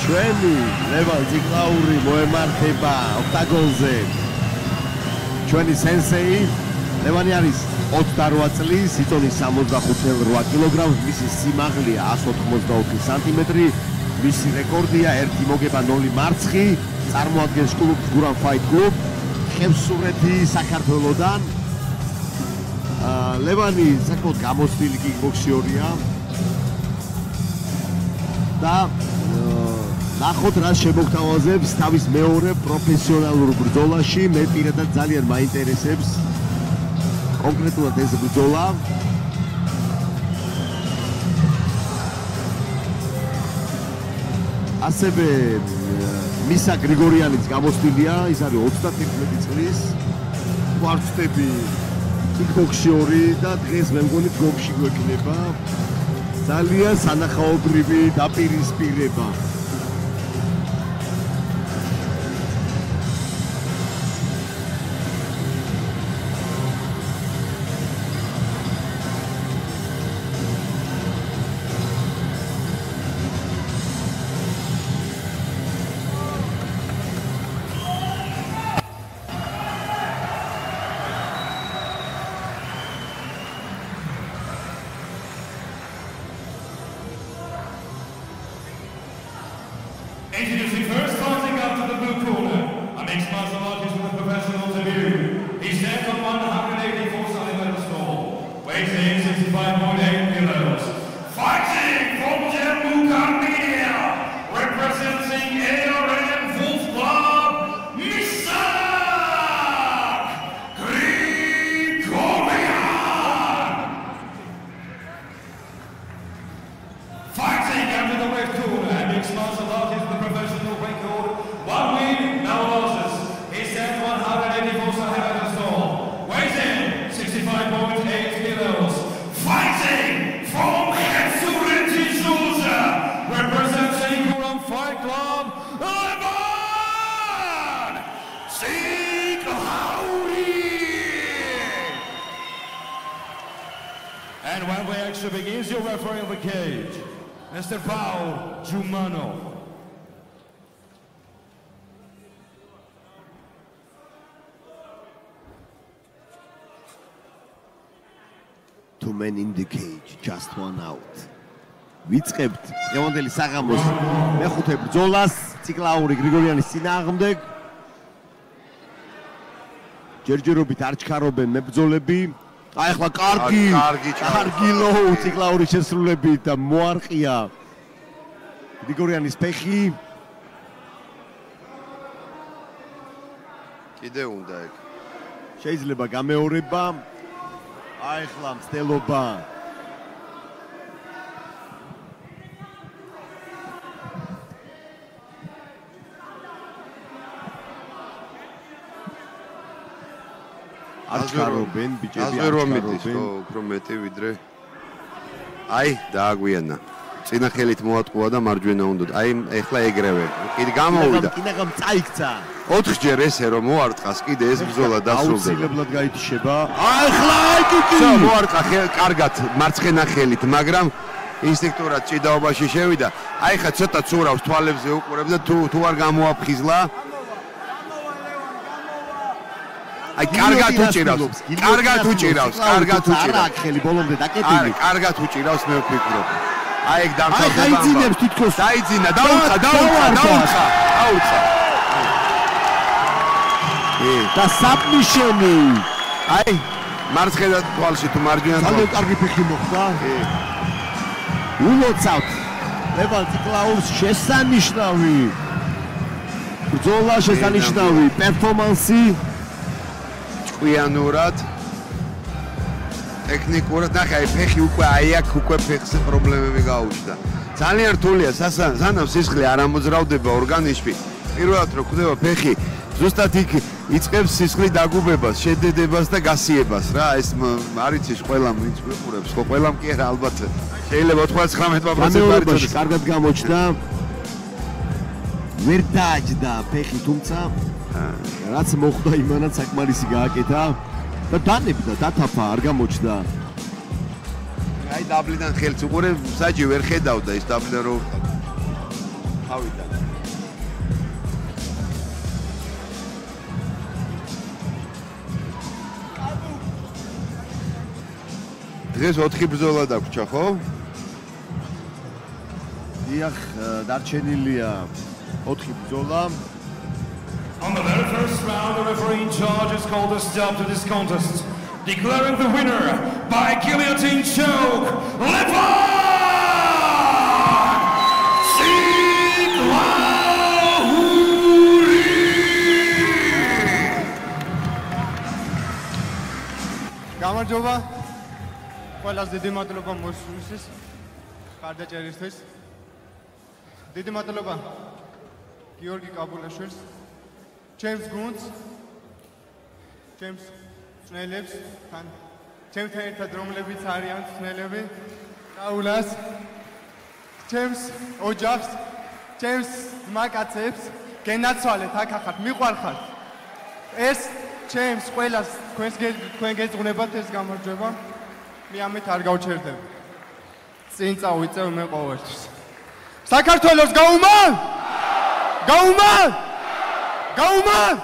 ჩვენი ლევან ციკლაური მოემართება ოქტაგონზე. ჩვენი სენსეი ლევანი არის 28 წლის, იწონის 65 კილოგრამს, მისი სიმაღლეა 184 სანტიმეტრი, მისი რეკორდია 1 მოგება 0 მარცხი, წარმოადგენს კლუბს გურამ ფაით კლუბ, ხევსურეთი საქართველოსდან. ლევანი საკმაოდ გამოცდილი კიკბოქსერია და ნახოთ რა შემოგთავაზებს თავის მეორე პროფესიონალურ ბრძოლაში. მე პირადად ძალიან მაინტერესებს კონკრეტულად ეს ბრძოლა. ასევე მისა გრიგორიანიც გამოცდილია, ის არის 31 წლის კვარტები კიკბოქსერი და დღეს მე მგონი გოგში გვექნება ძალიან სანახაობრივი დაპირისპირება. Introducing first, fighting out to the blue corner, a mixed martial artist with a professional debut. He stands on 184 centimeters tall, weighs in 65.8 kilos. Fighting from Jammukamia, representing ARM Wolf Club, Mr. Grigorian. Fighting out to the red corner, a mixed martial artist. One win, no losses. He stands 184 centimeters tall. Weighs in 65.8 kilos. Fighting from Khevsureti Georgia, representing Gurám Fight Club, Levon Tsiklauri. And when the action begins, your referee of the cage, Mr. Paul Jumanov. Two men in the cage, just one out. ვიწყებთ დღევანდელი საღამოს მეხუთე ბრძოლას ციკლაური გრიგორიანის წინააღმდეგ. ჯერჯერობით არ ჩქარობენ მებრძოლები. აი ახლა კარგი ლოუ ციკლაურის შესრულებით და მოარყია გრიგორიანის ფეხი. კიდე უნდა ეგ. შეიძლება გამეორება. აი ახლა მცდელობა. აჩქარობენ ბიჭები, აჩქარობენ უფრო მეტი ვიდრე. აი დააგვიანა. წინა ხელით მოატყუა და მარჯვენა უნდა. აი ახლა ეგრევე. კიდე გამოვიდა. კიდე წაიქცა. 4 ჯერ ესე რომ მოარტყას კიდე ეს ბრძოლა დასრულდება. აუცილებლად გაითიშება. აი ახლა კიკი. მოარტყა კარგად მარცხენა ხელით, მაგრამ ინსტინქტურად ჭიდაობაში შევიდა. აი ხა ცოტა ცურავს თვალებზე უყურებს და თუ არ გამოაფხიზლა. აი კარგად უჭირავს. კარგად უჭირავს. არა ხელი ბოლომდე დაკეტილი. კარგად უჭირავს მე ვფიქრობ. აი ეგ დამთავრდება. აი დაიძინებს თითქოს. დაიძინა, დაუხა. და საბმიშენი. აი მარცხენა თვალში თუ მარჯვენა თვალში. ძალიან კარგი ფეხი მოხდა. ულოცავთ. ლევან ციკლაურს შესანიშნავი. ბრძოლა შესანიშნავი პერფორმანსი. ჭკვიანურად. ტექნიკურად ნახე ფეხი უკვე აი აქ უკვე ფეხზე პრობლემები გაუჩნდა. ძალიან რთულია სანამ სისხლი არ ამოძრავდება ორგანიზმში. პირველად რო ხვდება ფეხი ზუსტად იქ იწყებს სისხლის დაგუბებას, შედედებას და გასიებას რა. ეს არიცის ყველამ ვინც ვიყურებს, ხო ყველამ კი არა ალბათ. შეიძლება 99% არიცის კარგად გამოჩნდა. ვერ დააჯდა ფეხი, თუმცა რაც მოხდა იმანაც საკმარისი გააკეთა და დანებდა, დათაფა არ გამოჩნდა. აი დაბლიდან ხელს უყურე, საჯი ვერ ხედავდა ის დაბლიდან რო თავიდან. დღეს 4 ბრძოლა დაგვრჩა, ხო? დიახ, დარჩენილია 4 ბრძოლა. On the very first round, the referee in charge has called a stop to this contest, declaring the winner by guillotine choke, Levan Ciglauri! გამარჯობა. ყველას დიდი მადლობა მოსვლისთვის, ხარდაჭერისთვის. დიდი მადლობა გიორგი კაბულაშვილს, ჩემს გუნდს, ჩემს წვრილებს, თან ჩემთან ერთად რომლებიც არიან წვრილები, რაულას, ჩემს ოჯახს, ჩემს მაკაცებს, გენაცვალეთ აქ ახალ მიყვარხართ. ეს ჩემს ყველას თქვენ გეძღვნებათ ეს გამარჯვება. მე ამით არ გავჩერდები. წინ წავიწევ მე ყოველთვის. საქართველოს გაუმან! გაუმან! გაუმან!